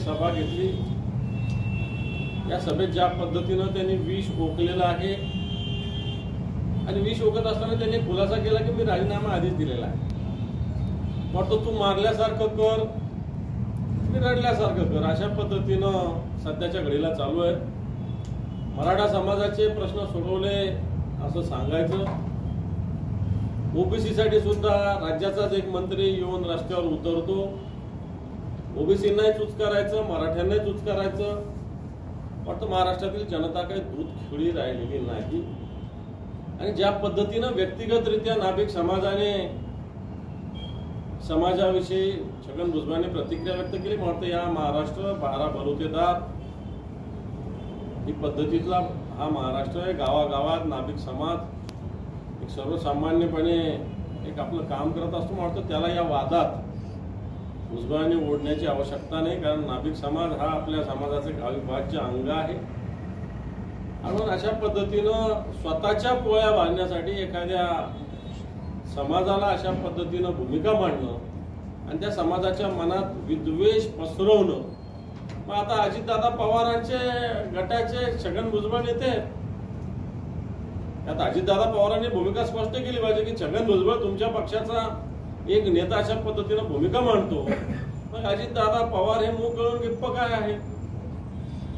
सभा घेतली। या सभेत ज्या पद्धतीनं त्यांनी विष ओकलेलं आहे आणि विष ओकत असताना त्यांनी खुलासा केला की मी राजीनामा आधीच दिलेला आहे। वाटतं तू मारल्यासारखं कर, मी रडल्यासारखं कर, अशा पद्धतीनं सध्याच्या घडीला चालू आहे। मराठा समाजाचे प्रश्न सोडवले असं सांगायचं। ओबीसी साठी सुद्धा राज्याचाच एक मंत्री येऊन रस्त्यावर उतरतो, ओबीसींनाही चुचकारायचं, मराठ्यांनाही चुचकारायचं। वाटतं महाराष्ट्रातील जनता काही दूध खिळी राहिलेली नाही। आणि ज्या पद्धतीनं व्यक्तिगतरित्या नाभिक समाजाविषयी छगन भुजबळांनी प्रतिक्रिया व्यक्त केली, म्हणतं या महाराष्ट्र 12 बलुतेदार ही पद्धतीतला हा महाराष्ट्र आहे। गावागावात नाभिक समाज एक सर्वसामान्यपणे एक आपलं काम करत असतो। म्हणतं त्याला या वादात भुजबळांनी ओढण्याची आवश्यकता नाही, कारण नाभिक समाज हा आपल्या समाजाचे एक अविभाज्य अंग आहे। म्हणून अशा पद्धतीनं स्वतःच्या पोळ्या बांधण्यासाठी एखाद्या समाजाला अशा पद्धतीनं भूमिका मांडणं आणि त्या समाजाच्या मनात विद्वेष पसरवणं। मग आता अजितदादा पवारांचे गटाचे छगन भुजबळ नेते, आता अजितदादा पवारांनी भूमिका स्पष्ट केली पाहिजे की छगन भुजबळ तुमच्या पक्षाचा एक नेता अशा पद्धतीनं भूमिका मांडतो, मग अजितदादा पवार हे मूग गळून गिप्प काय आहे?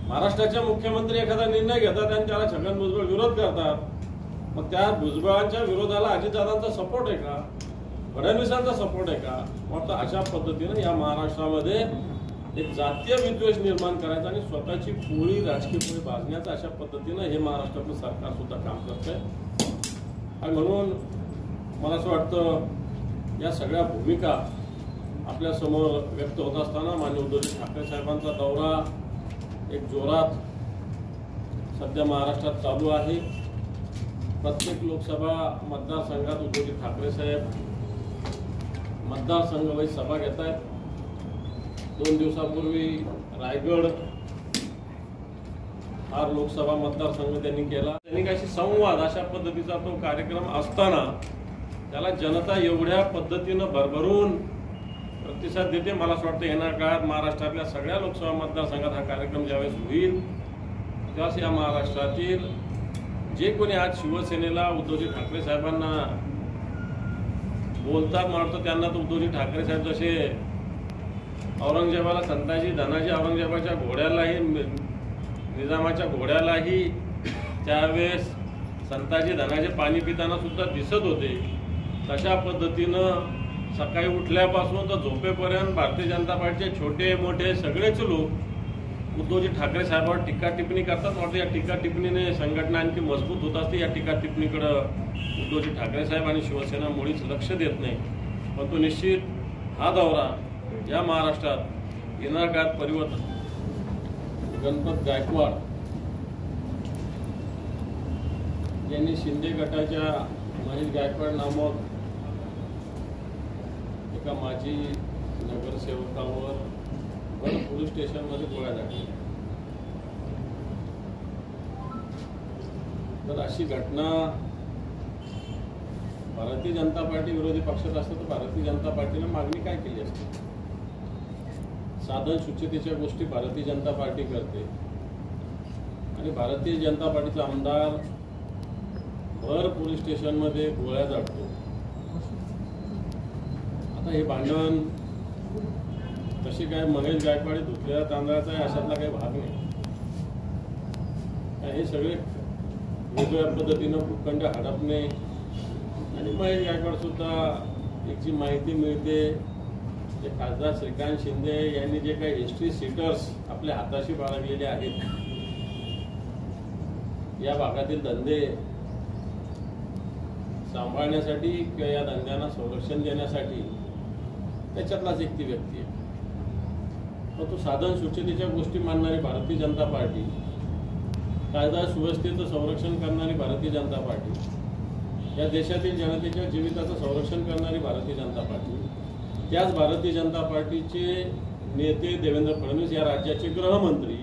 महाराष्ट्राचे मुख्यमंत्री एखादा निर्णय घेतात आणि त्याला छगन भुजबळ विरोध करतात, मग त्या भुजबळांच्या विरोधाला अजितदादांचा सपोर्ट आहे का, फडणवीसांचा सपोर्ट आहे का? मग अशा पद्धतीनं या महाराष्ट्रामध्ये एक जातीय विद्वेष निर्माण करायचा आणि स्वतःची पोळी राजकीय पोळी बांधण्याचा अशा पद्धतीनं हे महाराष्ट्रातलं सरकार सुद्धा काम करत आहे। आणि म्हणून मला असं वाटतं या सगळ्या भूमिका आपल्या समोर व्यक्त होत असताना माननीय उद्धवजी ठाकरे साहेबांचा दौरा एक जोरात सध्या महाराष्ट्रात चालू आहे। प्रत्येक लोकसभा मतदारसंघात उद्धवजी ठाकरे साहेब मतदारसंघ वाईज सभा घेत आहेत। 2 दिवसापूर्वी रायगड हा लोकसभा मतदारसंघ त्यांनी केला। त्यांनी काही संवाद अशा पद्धतीचा तो कार्यक्रम असताना त्याला जनता एवढ्या पद्धतीनं भरभरून प्रतिसाद देते। मला असं वाटतं येणाऱ्या काळात महाराष्ट्रातल्या सगळ्या लोकसभा मतदारसंघात हा कार्यक्रम ज्यावेळेस होईल त्यावेळेस या महाराष्ट्रातील जे कोणी आज शिवसेनेला उद्धवजी ठाकरे साहेबांना बोलतात, मला वाटतं त्यांना तर उद्धवजी ठाकरे साहेब जसे औरंगजेबाला संताजी धनाजी औरंगजेबाच्या घोड्यालाही निजामाच्या घोड्यालाही त्यावेळेस संताजी धनाजी पाणी पिताना सुद्धा दिसत होते, तशा पद्धतीनं सकाळी उठल्यापासून तर झोपेपर्यंत भारतीय जनता पार्टीचे छोटे मोठे सगळेच लोक उद्धवजी ठाकरे साहेबांवर टीका टिप्पणी करतात। वाटतं या टीका टिप्पणीने संघटना आणखी मजबूत होत असते। या टीका टिप्पणीकडे उद्धवजी ठाकरे साहेब आणि शिवसेना मुळीच लक्ष देत नाही। पण तो निश्चित हा दौरा या महाराष्ट्रात येणाऱ्या काळात परिवर्तन। गणपत गायकवाड यांनी शिंदे गटाच्या महेश गायकवाड नामक एका माजी नगरसेवकावर पोलीस स्टेशनमध्ये गोळ्या झाडल्या। तर अशी घटना भारतीय जनता पार्टी विरोधी पक्षात असतं तर भारतीय जनता पार्टीने मागणी काय केली असते? साधन सुचितेच्या गोष्टी भारतीय जनता पार्टी करते आणि भारतीय जनता पार्टीचा आमदार भर पोलीस स्टेशनमध्ये गोळ्या झाडतो। आता हे भांडण तशी काय महेश गायकवाड धुतलेल्या तांदळाचा आहे अशातला काही भाग नाही। हे सगळे वेगवेगळ्या पद्धतीनं भूखंड हडपणे आणि महेश गायकवाड सुद्धा एक जी माहिती मिळते जे खासदार श्रीकांत शिंदे यांनी जे काही हिस्ट्री सीटर्स आपल्या हाताशी बाळगलेले आहेत या भागातील धंदे सांभाळण्यासाठी किंवा या धंद्यांना संरक्षण देण्यासाठी त्याच्यातलाच एक ती व्यक्ती आहे। पण तो साधन सुचितेच्या गोष्टी मानणारी भारतीय जनता पार्टी, कायदा सुव्यवस्थेचं संरक्षण करणारी भारतीय जनता पार्टी, या देशातील जनतेच्या जीविताचं संरक्षण करणारी भारतीय जनता पार्टी, त्याच भारतीय जनता पार्टीचे नेते देवेंद्र फडणवीस या राज्याचे गृहमंत्री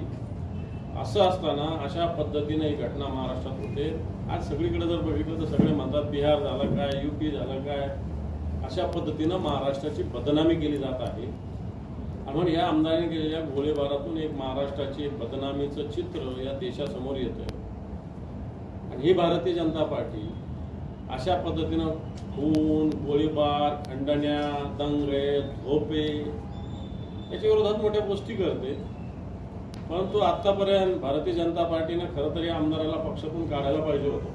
असं असताना अशा पद्धतीने ही घटना महाराष्ट्रात होते। आज सगळीकडे जर बघितलं तर सगळे म्हणतात बिहार झालं काय, यूपी झालं काय, अशा पद्धतीनं महाराष्ट्राची बदनामी केली जात आहे। आणि म्हणून या आमदारांनी केलेल्या गोळीबारातून एक महाराष्ट्राची बदनामीचं चित्र या देशासमोर येतं. आणि ही भारतीय जनता पार्टी अशा पद्धतीनं खून, गोळीबार, खंडण्या, दंगे, झोपे याच्या विरोधात मोठ्या गोष्टी करते. परंतु आतापर्यंत भारतीय जनता पार्टीनं खरं तर या आमदाराला पक्षातून काढायला पाहिजे होतं.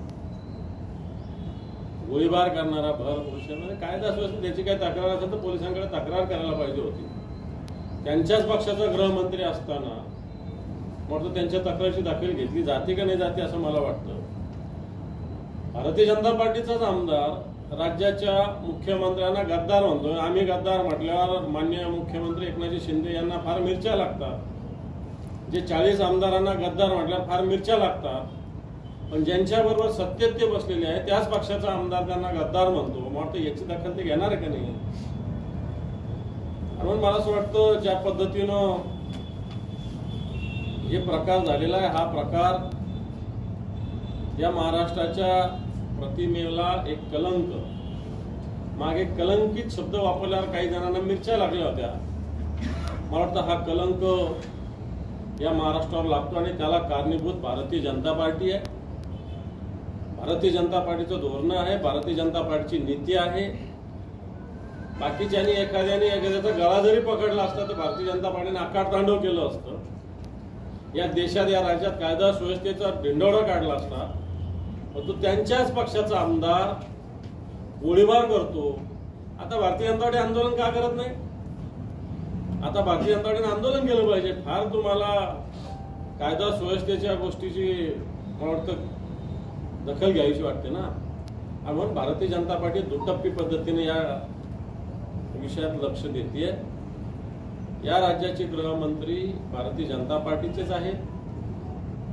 गोळीबार करणारा भर पुरुषांना कायदा सुव्यवस्था त्याची काही तक्रार असेल तर पोलिसांकडे तक्रार करायला पाहिजे होती. त्यांच्याच पक्षाचा गृहमंत्री असताना मग त्यांच्या तक्रारीची दखल घेतली जाते का नाही जाते असं मला वाटतं. भारतीय जनता पार्टीचाच आमदार राज्याच्या मुख्यमंत्र्यांना गद्दार म्हणतोय. आम्ही गद्दार म्हटल्यावर माननीय मुख्यमंत्री एकनाथ शिंदे यांना फार मिरच्या लागतात. जे 40 आमदारांना गद्दार म्हटल्यावर फार मिरच्या लागतात. पण ज्यांच्याबरोबर सत्तेत ते बसलेले आहे त्याच पक्षाचा आमदार त्यांना गद्दार म्हणतो. मग याची दखल ते घेणार आहे का नाही. म्हणून मला असं वाटतं ज्या पद्धतीनं हे प्रकार झालेला आहे हा प्रकार या महाराष्ट्राच्या प्रतिमेला एक कलंक, मागे कलंकित शब्द वापरल्यावर काही जणांना मिरच्या लागल्या होत्या. मला वाटतं हा कलंक या महाराष्ट्रावर लागतो आणि त्याला कारणीभूत भारतीय जनता पार्टी आहे. भारतीय जनता पार्टीचं धोरण आहे, भारतीय जनता पार्टीची नीती आहे. बाकीच्यांनी एखाद्याचा गळा जरी पकडला असता तर भारतीय जनता पार्टीने आकाट तांडव केलं असतं. या देशात या राज्यात कायदा सुव्यवस्थेचा ढिंडोरा काढला असता. परंतु त्यांच्याच पक्षाचा आमदार गोळीबार करतो. आता भारतीय जनता पार्टी आंदोलन का करत नाही. आता भारतीय जनता पार्टीने आंदोलन केलं पाहिजे. फार तुम्हाला कायदा सुव्यवस्थेच्या गोष्टीची मला वाटतं दखल घ्यावीशी वाटते ना. म्हणून भारतीय जनता पार्टी दुटप्पी पद्धतीने या विषयात लक्ष देते. या राज्याचे गृहमंत्री भारतीय जनता पार्टीचेच आहेत.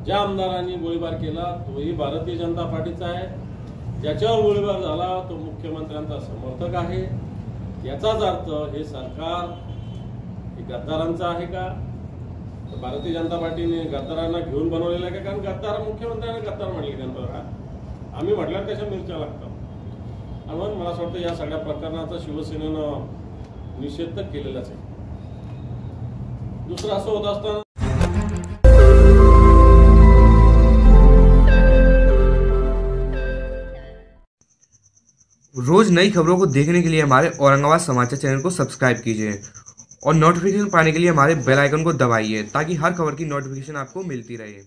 ज्या आमदारांनी गोळीबार केला तोही भारतीय जनता पार्टीचा आहे. ज्याच्यावर गोळीबार झाला तो मुख्यमंत्र्यांचा समर्थक आहे. याचाच अर्थ हे सरकार हे गद्दारांचं आहे का. तर भारतीय जनता पार्टीने गद्दारांना घेऊन बनवलेलं आहे का. कारण गद्दार मुख्यमंत्र्यांना गद्दार म्हटले आम्ही म्हटल्यावर कशा मिरच्या लागतात. म्हणून मला असं वाटतं या सगळ्या प्रकरणाचा शिवसेनेनं निषेध तर केलेलाच आहे. दुसरं असं होत असताना रोज नई खबरों को देखने के लिए हमारे औरंगाबाद समाचार चैनल को सब्सक्राइब कीजिए और नोटिफिकेशन पाने के लिए हमारे बेल आइकन को दबाइए ताकि हर खबर की नोटिफिकेशन आपको मिलती रहे।